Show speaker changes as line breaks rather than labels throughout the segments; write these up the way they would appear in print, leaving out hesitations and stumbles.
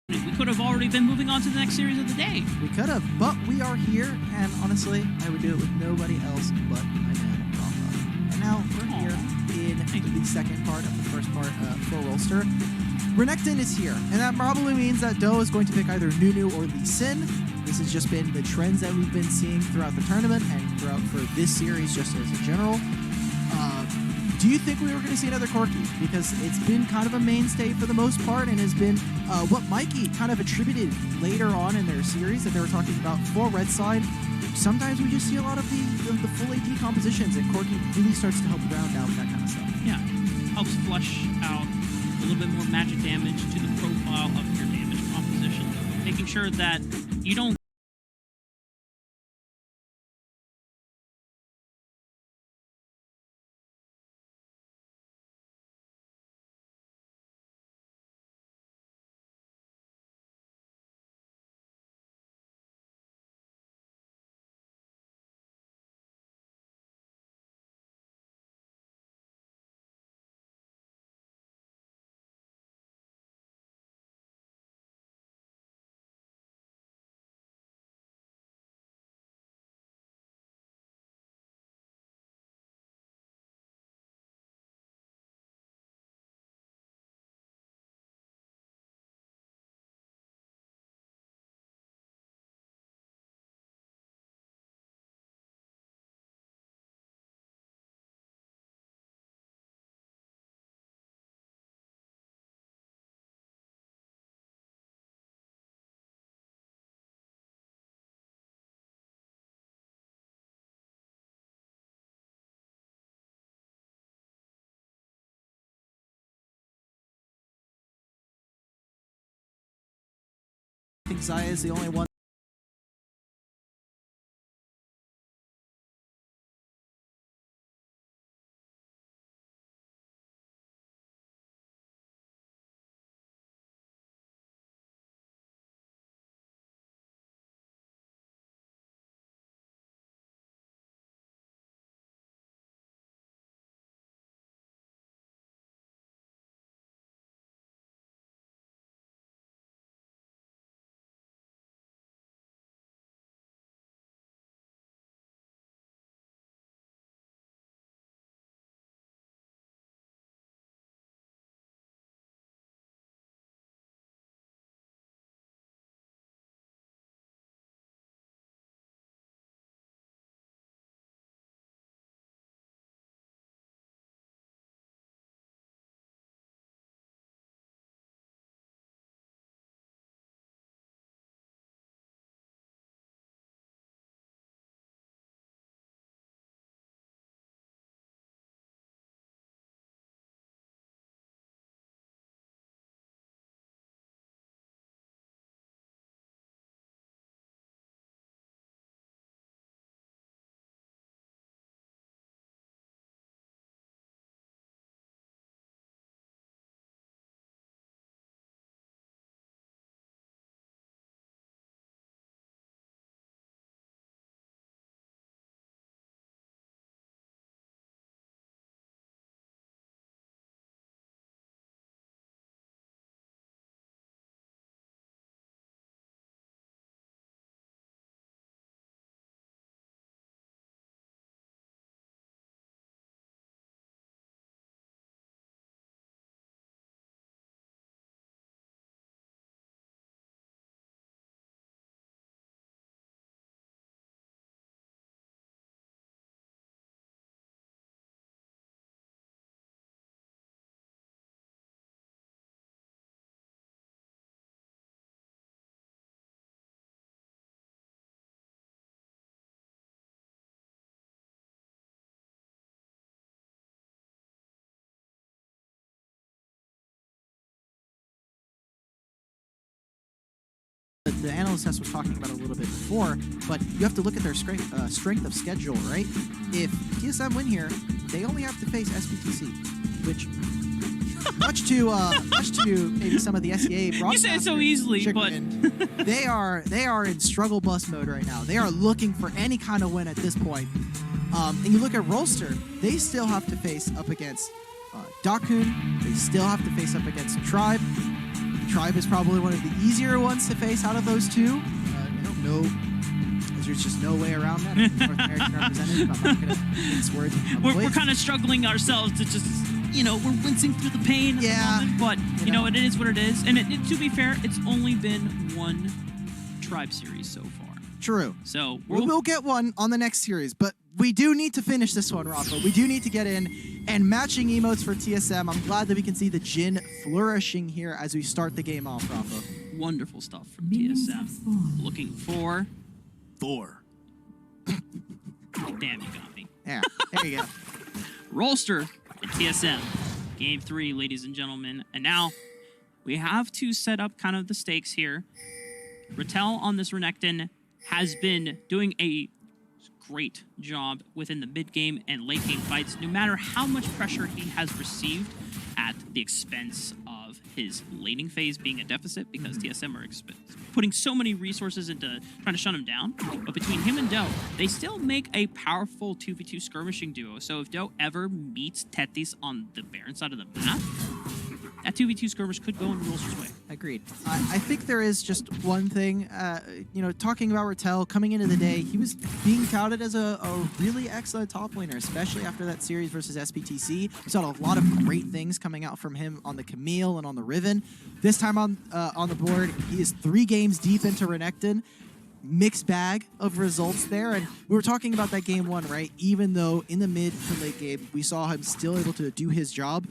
We could have already been moving on to the next series of the day.
We could have, but we are here, and honestly, I would do it with nobody else but my man, Rafa. And now we're here in the second part of the first part for Rolster. Renekton is here, and that probably means that Do is going to pick either Nunu or Lee Sin. This has just been the trends that we've been seeing throughout the tournament and throughout for this series just as a general. Do you think we were going to see another Corki? Because it's been kind of a mainstay for the most part and has been what Mikey kind of attributed later on in their series that they were talking about for Red Side. Sometimes we just see a lot of the full AD compositions, and Corki really starts to help round out that kind of stuff.
Yeah, helps flush out a little bit more magic damage to the profile of your damage composition, making sure that you don't
I think Zaya is the only one. The analyst test was talking about a little bit before, but you have to look at their strength of schedule, right? If TSM win here, they only have to face SBTC, which much to maybe some of the SEA broadcasters.
You say it so easily, but
they are in struggle bus mode right now. They are looking for any kind of win at this point. And you look at Rolster, they still have to face up against Dakun. They still have to face up against Tribe. Tribe is probably one of the easier ones to face out of those two. I don't know. There's just no way around that. As North American representative, I'm not going to mince words.
We're kind of struggling ourselves to just, we're wincing through the pain at the moment, but, you know, it is what it is. And to be fair, it's only been one Tribe series so far.
True.
So
we'll get one on the next series, but we do need to finish this one, Rafa. We do need to get in. And matching emotes for TSM, I'm glad that we can see the Jhin flourishing here as we start the game off, Rafa.
Wonderful stuff from TSM. Looking for...
Thor.
Damn, you got me.
Yeah, there you go.
Rolster at TSM. Game 3, ladies and gentlemen. And now we have to set up kind of the stakes here. Rattel on this Renekton has been doing a great job within the mid-game and late-game fights, no matter how much pressure he has received at the expense of his laning phase being a deficit, because TSM are putting so many resources into trying to shut him down. But between him and Doe, they still make a powerful 2v2 skirmishing duo. So if Doe ever meets Tethys on the Baron side of the map, that 2v2 skirmish could go in Rolster's way.
Agreed. I think there is just one thing, talking about Rattel coming into the day, he was being touted as a really excellent top laner, especially after that series versus SPTC. We saw a lot of great things coming out from him on the Camille and on the Riven. This time on the board, he is 3 games deep into Renekton. Mixed bag of results there, and we were talking about that game 1, right? Even though in the mid to late game we saw him still able to do his job,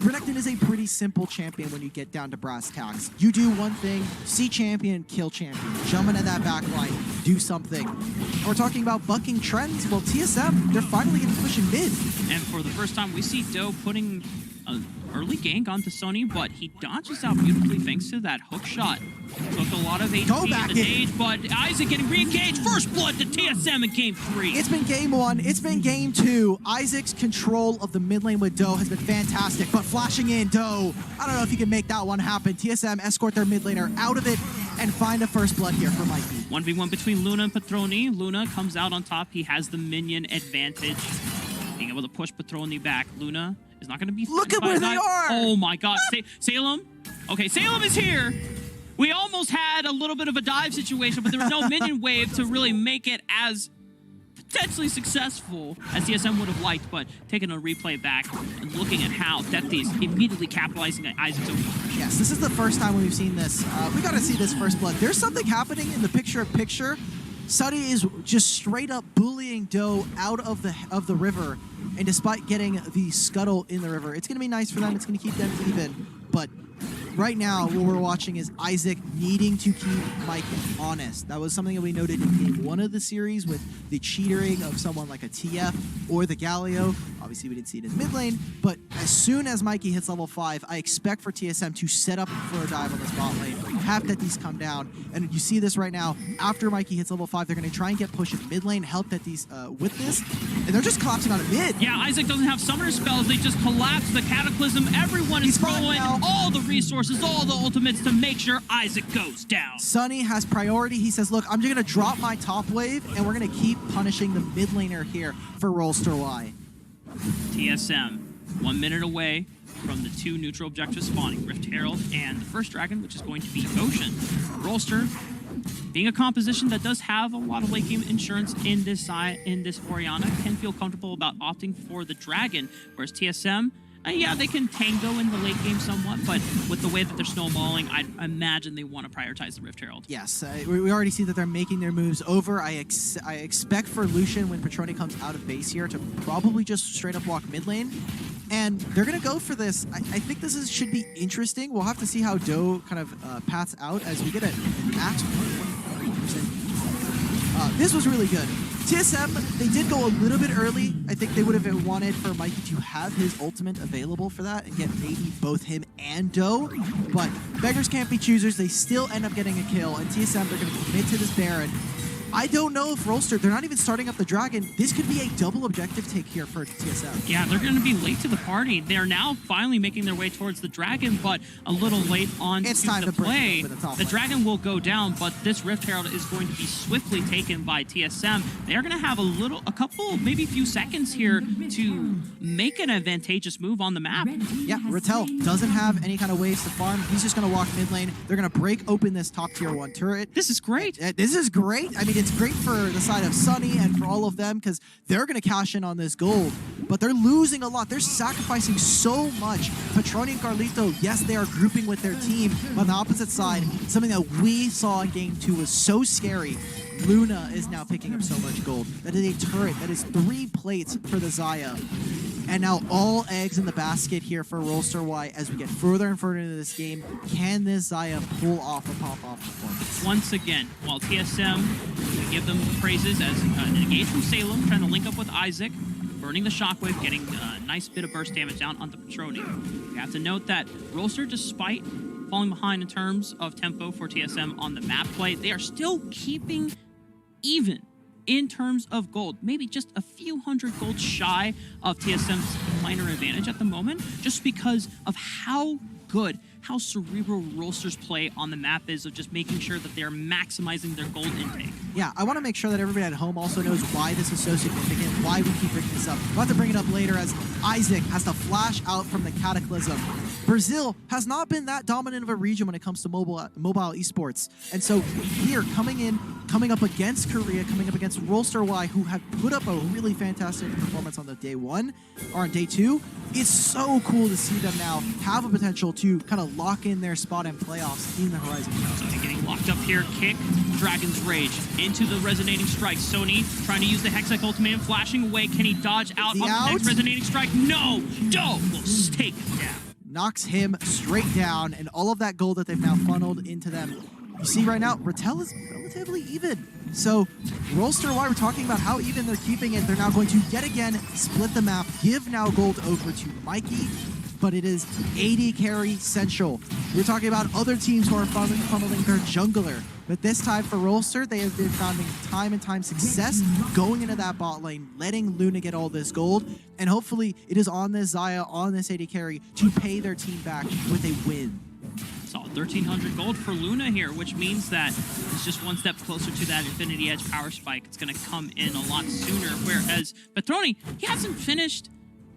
Renekton is a pretty simple champion when you get down to brass tacks. You do one thing, see champion, kill champion, jump into that back line, do something. And we're talking about bucking trends. Well, TSM, they're finally getting pushing mid.
And for the first time, we see Doe putting an early gank onto Sony, but he dodges out beautifully thanks to that hook shot. Took a lot of HP at the stage, but Isaac getting re-engaged. First blood to TSM in game 3.
It's been game 1. It's been game 2. Isaac's control of the mid lane with Doe has been fantastic, but flashing in Doe, I don't know if he can make that one happen. TSM escort their mid laner out of it and find a first blood here for Mikey.
1v1 between Luna and Patroni. Luna comes out on top. He has the minion advantage, being able to push Patroni back. Luna is not going to be...
Look at where they are!
Oh my god. Salem? Okay, Salem is here. We almost had a little bit of a dive situation, but there was no minion wave to really make it as potentially successful as TSM would have liked, but taking a replay back and looking at how Tethys immediately capitalizing on Isaac's own.
Yes, this is the first time we've seen this. We got to see this first blood. There's something happening in the picture-in-picture. Suddy is just straight up bullying Doe out of the river, and despite getting the scuttle in the river, it's going to be nice for them. It's going to keep them even, but right now, what we're watching is Isaac needing to keep Mike honest. That was something that we noted in game 1 of the series with the cheatering of someone like a TF or the Galio. Obviously, we didn't see it in mid lane, but as soon as Mikey hits level 5, I expect for TSM to set up for a dive on this bot lane, have Tethys come down, and you see this right now. After Mikey hits level 5, they're going to try and get push in mid lane, help Tethys with this, and they're just collapsing on a mid.
Yeah, Isaac doesn't have summoner spells. They just collapse the Cataclysm. Everyone is throwing all the resources, all the ultimates to make sure Isaac goes down.
Sunny has priority. He says, look, I'm just going to drop my top wave, and we're going to keep punishing the mid laner here for Rolster Y.
TSM, 1 minute away from the 2 neutral objectives spawning, Rift Herald and the first dragon, which is going to be Ocean. Rolster, being a composition that does have a lot of late game insurance in this Orianna, can feel comfortable about opting for the dragon, whereas TSM, yeah, they can tango in the late game somewhat, but with the way that they're snowballing, I imagine they want to prioritize the Rift Herald.
Yes, we already see that they're making their moves over. I expect for Lucian, when Patroni comes out of base here, to probably just straight up walk mid lane. And they're going to go for this. I think this should be interesting. We'll have to see how Doe kind of paths out as we get an max 1.3%. This was really good. TSM, they did go a little bit early. I think they would have wanted for Mikey to have his ultimate available for that and get maybe both him and Doe. But beggars can't be choosers. They still end up getting a kill. And TSM, they're going to commit to this Baron. I don't know if Rolster, they're not even starting up the Dragon. This could be a double objective take here for TSM.
Yeah, they're going to be late to the party. They're now finally making their way towards the Dragon, but a little late on
It's time to
play.
break the
Dragon will go down, but this Rift Herald is going to be swiftly taken by TSM. They're going to have a couple, maybe a few seconds here to make an advantageous move on the map.
Yeah, Rattel doesn't have any kind of ways to farm. He's just going to walk mid lane. They're going to break open this top tier 1 turret.
This is great.
This is great. I mean, it's great for the side of Sunny and for all of them because they're going to cash in on this gold, but they're losing a lot. They're sacrificing so much. Petroni and Carlito, yes, they are grouping with their team, but on the opposite side, something that we saw in Game 2 was so scary. Luna is now picking up so much gold. That is a turret. That is 3 plates for the Xayah. And now all eggs in the basket here for Rolster Y as we get further and further into this game. Can this Xayah pull off a pop-off performance?
Once again, while TSM, we give them praises as an engage from Salem, trying to link up with Isaac, burning the shockwave, getting a nice bit of burst damage down onto Petroni. We have to note that Rolster, despite falling behind in terms of tempo for TSM on the map play, they are still keeping even in terms of gold, maybe just a few hundred gold shy of TSM's minor advantage at the moment, just because of how good, how cerebral Rolster's play on the map is of just making sure that they're maximizing their gold intake.
Yeah, I want to make sure that everybody at home also knows why this is so significant, why we keep bringing this up. We'll have to bring it up later as Isaac has to flash out from the Cataclysm. Brazil has not been that dominant of a region when it comes to mobile esports. And so here, coming up against Korea, coming up against Rolster Y, who had put up a really fantastic performance on the day 1, or on day 2, it's so cool to see them now have a potential to kind of lock in their spot in playoffs in the Horizon Cup.
Sony getting locked up here, kick, Dragon's Rage into the Resonating Strike. Sony trying to use the Hextech Ultimatum, flashing away. Can he dodge out on the next Resonating Strike? No! Doe will take him down.
Knocks him straight down, and all of that gold that they've now funneled into them. You see right now, Rattel is relatively even. So, Rolster Y, we're talking about how even they're keeping it. They're now going to, yet again, split the map, give now gold over to Mikey, but it is AD carry central. We're talking about other teams who are funneling their jungler. But this time for Rolster, they have been finding time and time success going into that bot lane, letting Luna get all this gold, and hopefully it is on this Xayah, on this AD carry, to pay their team back with a win.
Solid 1,300 gold for Luna here, which means that it's just one step closer to that Infinity Edge power spike. It's going to come in a lot sooner, whereas Petroni, he hasn't finished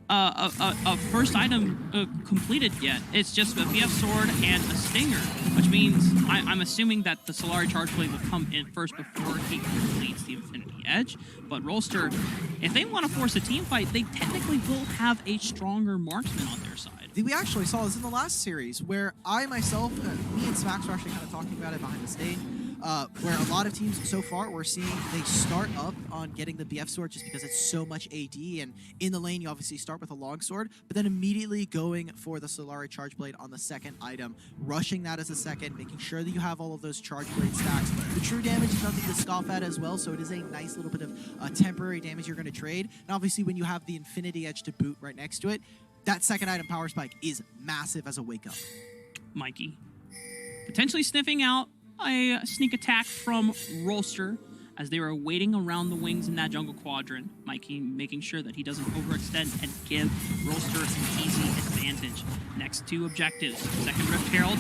a first item completed yet. It's just a BF Sword and a Stinger, which means I'm assuming that the Solari Charge Blade will come in first before he completes the Infinity Edge. But Rolster, if they want to force a team fight, they technically will have a stronger marksman on their side.
We actually saw this in the last series where I myself, me and Smacks were actually kind of talking about it behind the stage, where a lot of teams so far we're seeing they start up on getting the BF sword just because it's so much AD, and in the lane you obviously start with a long sword, but then immediately going for the Solari Charge Blade on the second item, rushing that as a second, making sure that you have all of those Charge Blade stacks. The true damage is nothing to scoff at as well, so it is a nice little bit of temporary damage you're going to trade. And obviously when you have the Infinity Edge to boot right next to it, that second item power spike is massive as a wake up.
Mikey potentially sniffing out a sneak attack from Rolster as they were waiting around the wings in that jungle quadrant. Mikey making sure that he doesn't overextend and give Rolster an easy advantage. Next 2 objectives. Second Rift Herald.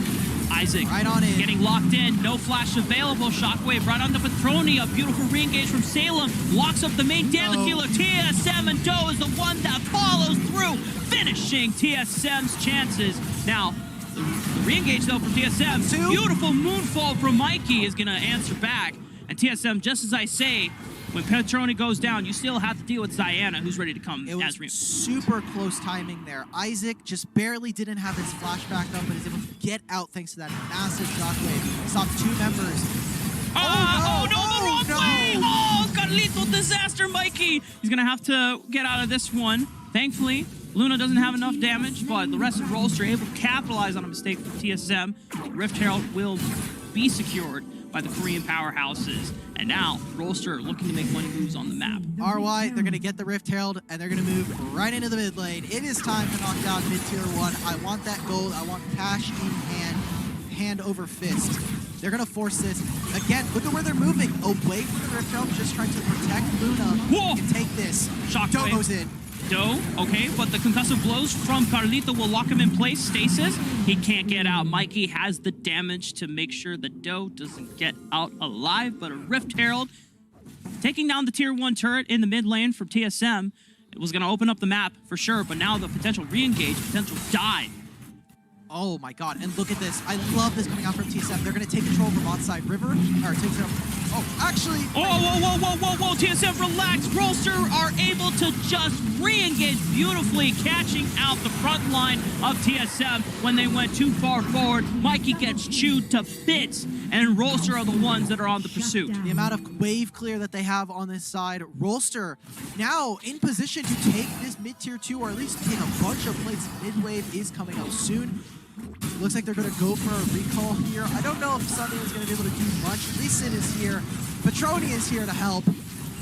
Isaac
right on it.
Getting locked in. No flash available. Shockwave right on the Petroni. A beautiful re-engage from Salem. Locks up the main damage dealer. TSM, and Doe is the one that follows through, finishing TSM's chances. Now, the re-engage though from TSM. Beautiful moonfall from Mikey is going to answer back. And TSM, just as I say, when Petroni goes down, you still have to deal with Diana, who's ready to come as
reinforcement. Super close timing there. Isaac just barely didn't have his flash back up, but is able to get out thanks to that massive shockwave. Stopped 2 members.
The wrong way! Oh, Carlito disaster, Mikey! He's gonna have to get out of this one. Thankfully, Luna doesn't have enough damage, but the rest of Rolster able to capitalize on a mistake from TSM. Rift Herald will be secured by the Korean powerhouses. And now, Rolster looking to make money moves on the map.
RY, they're going to get the Rift Herald, and they're going to move right into the mid lane. It is time to knock down mid-tier 1. I want that gold. I want cash in hand, hand over fist. They're going to force this. Again, look at where they're moving. Away from the Rift Helm, just trying to protect Luna.
Whoa!
And take this.
Shockwave.
Doe goes in.
Doe, okay, but the concussive blows from Carlito will lock him in place. Stasis, he can't get out. Mikey has the damage to make sure that Doe doesn't get out alive, but a Rift Herald taking down the tier 1 turret in the mid lane from TSM. It was going to open up the map for sure, but now the potential re-engage, potential die.
Oh my god, and look at this. I love this coming out from TSM. They're going to take control of the bot side river. Or take control. Oh, actually.
Whoa. TSM, relax. Rolster are able to just re-engage beautifully, catching out the front line of TSM when they went too far forward. Mikey gets chewed to bits, and Rolster are the ones that are on the pursuit.
The amount of wave clear that they have on this side. Rolster now in position to take this mid-tier 2, or at least take a bunch of plates. Mid-wave is coming up soon. Looks like they're going to go for a recall here. I don't know if Sunny is going to be able to do much. Lee Sin is here. Petroni is here to help.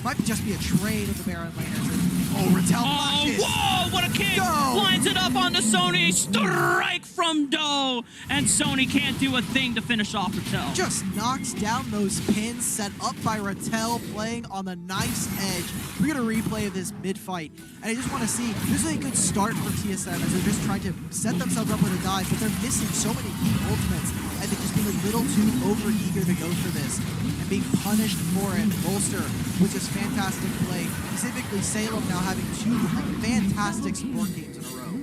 Might just be a trade of the Baron laners. Oh, Rattel flashes.
Whoa, what a kick!
Doe.
Lines it up onto Sony. Strike from Doe. And Sony can't do a thing to finish off Rattel.
Just knocks down those pins set up by Rattel, playing on the nice edge. We're going to replay this mid-fight. And I just want to see, this is a good start for TSM as they're just trying to set themselves up with a dive, but they're missing so many key ultimates. And they're just being a little too over-eager to go for this. And being punished for it. Rolster with this fantastic play. Specifically, Salem now having 2 fantastic support games in a row.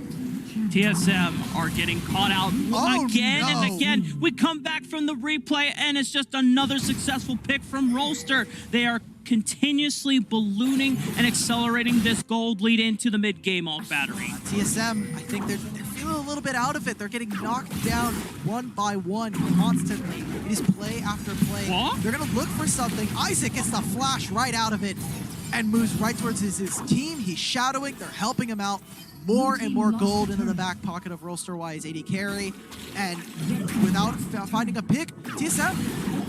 TSM are getting caught out again and again. We come back from the replay, and it's just another successful pick from Rolster. They are continuously ballooning and accelerating this gold lead into the mid-game off battery.
TSM, I think they're feeling a little bit out of it. They're getting knocked down one by one constantly. It is play after play.
What?
They're going to look for something. Isaac gets the flash right out of it and moves right towards his team. He's shadowing. They're helping him out. More and more gold into the back pocket of Rolster Y's AD carry. And without finding a pick, TSM,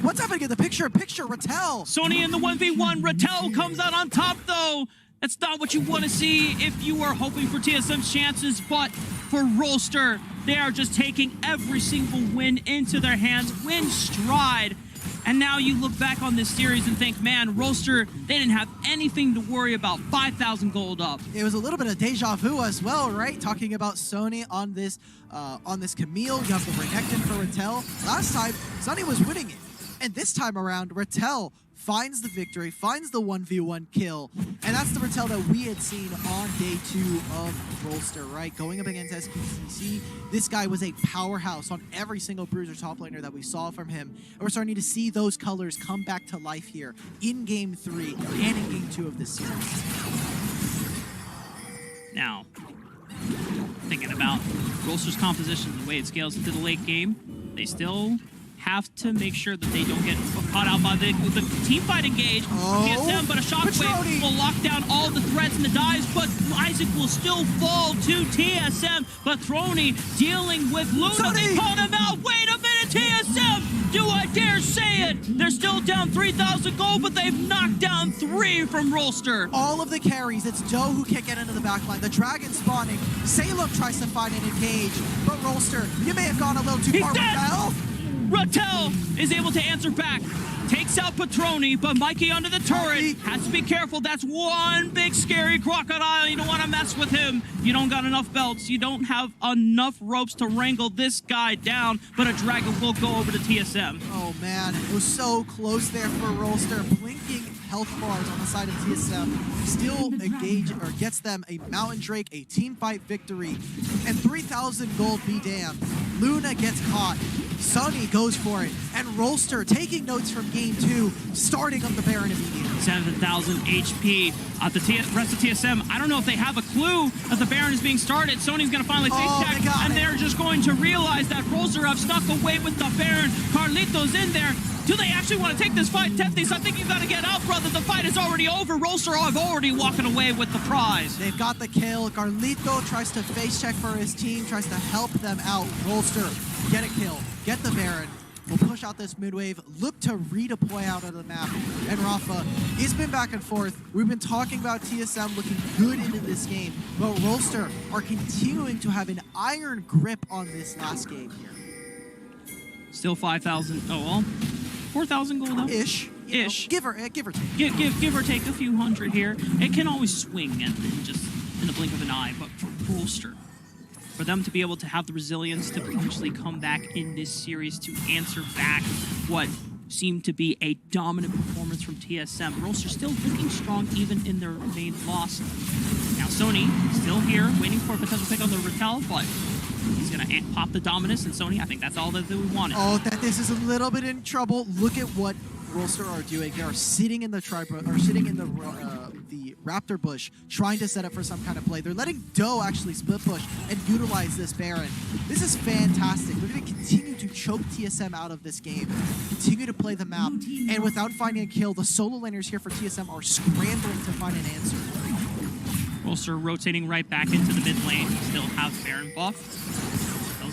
what's happening in the picture? Rattel.
Sony in the 1v1. Rattel comes out on top, though. That's not what you want to see if you are hoping for TSM's chances, but for Rolster, they are just taking every single win into their hands, win stride. And now you look back on this series and think, man, Rolster, they didn't have anything to worry about. 5,000 gold up.
It was a little bit of deja vu as well, right? Talking about Sony on this Camille. You have the Renekton for Rattel. Last time, Sunny was winning it. And this time around, Rattel finds the victory, finds the 1v1 kill. And that's the Rattel that we had seen on day 2 of Rolster, right? Going up against SPCC, this guy was a powerhouse on every single bruiser top laner that we saw from him. And we're starting to see those colors come back to life here in Game 3 and in Game 2 of this series.
Now, thinking about Rolster's composition, the way it scales into the late game, they still have to make sure that they don't get caught out by the team fight engage. TSM, but a shockwave will lock down all the threats and the dives, but Isaac will still fall to TSM. But Throny dealing with Luna. They called him out. Wait a minute, TSM! Do I dare say it? They're still down 3,000 gold, but they've knocked down 3 from Rolster.
All of the carries, it's Doe who can't get into the backline. The Dragon spawning. Salem tries to find an engage, but Rolster, you may have gone a little too far with Rattel.
Rattel is able to answer back. Takes out Petroni, but Mikey under the turret has to be careful. That's one big scary crocodile. You don't want to mess with him. You don't got enough belts. You don't have enough ropes to wrangle this guy down, but a dragon will go over to TSM.
Oh man, it was so close there for Rolster. Blinking health bars on the side of TSM still engage or gets them a Mountain Drake, a team fight victory, and 3,000 gold be damned. Luna gets caught. Sunny goes for it, and Rolster taking notes from Game 2, starting up the Baron immediately.
7,000 HP. The rest of TSM, I don't know if they have a clue that the Baron is being started. Sony's going to finally face check, and they're just going to realize that Rolster have snuck away with the Baron. Carlito's in there. Do they actually want to take this fight? Tethys, I think you got to get out, brother. The fight is already over. Rolster are already walking away with the prize.
They've got the kill. Carlito tries to face check for his team, tries to help them out. Rolster, get a kill. Get the Baron. We'll push out this mid wave, look to redeploy out of the map. And Rafa, it's been back and forth. We've been talking about TSM looking good into this game, but Rolster are continuing to have an iron grip on this last game here.
Still 5,000. Oh, well, 4,000 gold, though.
Ish.
Ish.
Give or take.
Give or take a few hundred here. It can always swing in just in the blink of an eye, but for Rolster, for them to be able to have the resilience to potentially come back in this series to answer back what seemed to be a dominant performance from TSM. Rolster still looking strong even in their main loss. Now Sony still here, waiting for a potential pick on the Rattel, but he's gonna pop the Dominus, and Sony, I think that's all that we wanted.
Oh, that this is a little bit in trouble. Look at what Rolster are doing. They are sitting in the the Raptor bush, trying to set up for some kind of play. They're letting Doe actually split push and utilize this Baron. This is fantastic. They're going to continue to choke TSM out of this game, continue to play the map, and without finding a kill, the solo laners here for TSM are scrambling to find an answer.
Rolster rotating right back into the mid lane. Still have Baron buff.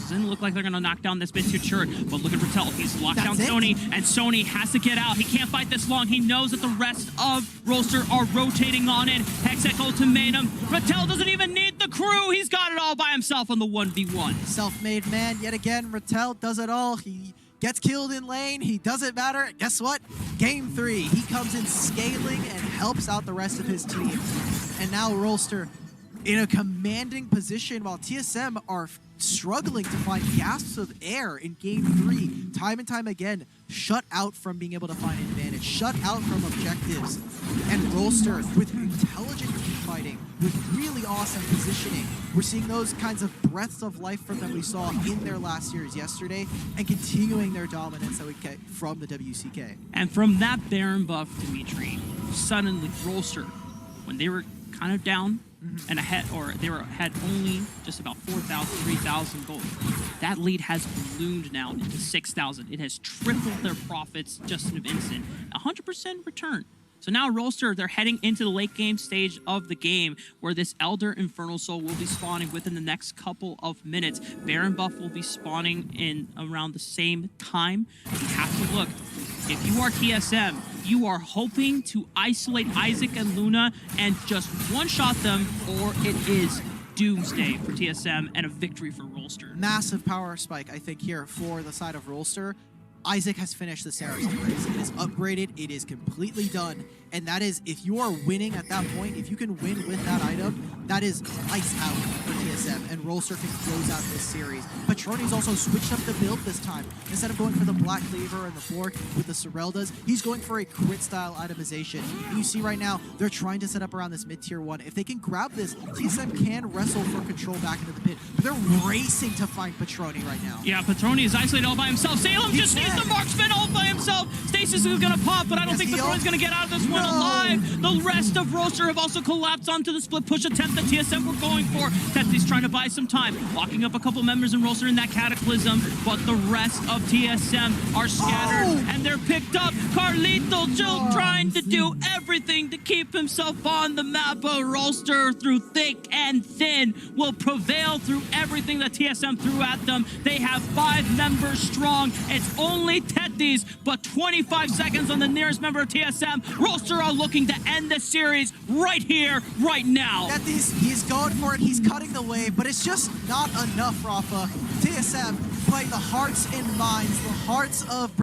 Doesn't look like they're going to knock down this mid tier turret, but look at Rattel. He's locked down Sony, and Sony has to get out. He can't fight this long. He knows that the rest of Rolster are rotating on it. Hextech ultimatum. Rattel doesn't even need the crew. He's got it all by himself on the 1v1.
Self-made man yet again. Rattel does it all. He gets killed in lane. He doesn't matter. Guess what? Game 3. He comes in scaling and helps out the rest of his team. And now Rolster in a commanding position while TSM are struggling to find gasps of air in Game 3. Time and time again, shut out from being able to find an advantage, shut out from objectives. And Rolster, with intelligent team fighting, with really awesome positioning, we're seeing those kinds of breaths of life from them we saw in their last series yesterday, and continuing their dominance that we get from the WCK.
And from that Baron buff, Dimitri, suddenly Rolster, when they were kind of down, and ahead, or they were ahead only just about 4,000, 3,000 gold. That lead has ballooned now into 6,000. It has tripled their profits just in an instant. 100% return. So now Rolster, they're heading into the late game stage of the game where this Elder Infernal Soul will be spawning within the next couple of minutes. Baron buff will be spawning in around the same time. You have to look. If you are TSM, you are hoping to isolate Isaac and Luna and just one-shot them, or it is doomsday for TSM and a victory for Rolster.
Massive power spike, I think, here for the side of Rolster. Isaac has finished the Saracen race. It is upgraded. It is completely done. And that is, if you are winning at that point, if you can win with that item, that is lights out for TSM, and Rolster can close out this series. Patroni's also switched up the build this time. Instead of going for the Black Cleaver and the Fork with the Soreldas, he's going for a crit-style itemization. And you see right now, they're trying to set up around this mid-tier 1. If they can grab this, TSM can wrestle for control back into the pit. But they're racing to find Patroni right now.
Yeah, Patroni is isolated all by himself. Salem just needs the marksman all by himself. Stasis is going to pop, but I don't think Patroni's going to get out of this one alive. The rest of Rolster have also collapsed onto the split push attempt that TSM were going for. Tethy's trying to buy some time, locking up a couple members in Rolster in that Cataclysm, but the rest of TSM are scattered, and they're picked up. Carlito still trying to do everything to keep himself on the map, but Rolster, through thick and thin, will prevail through everything that TSM threw at them. They have 5 members strong. It's only Tethy's, but 25 seconds on the nearest member of TSM. Rolster are looking to end the series right here, right now.
He's going for it. He's cutting the wave, but it's just not enough, Rafa. TSM play the hearts and minds, the hearts of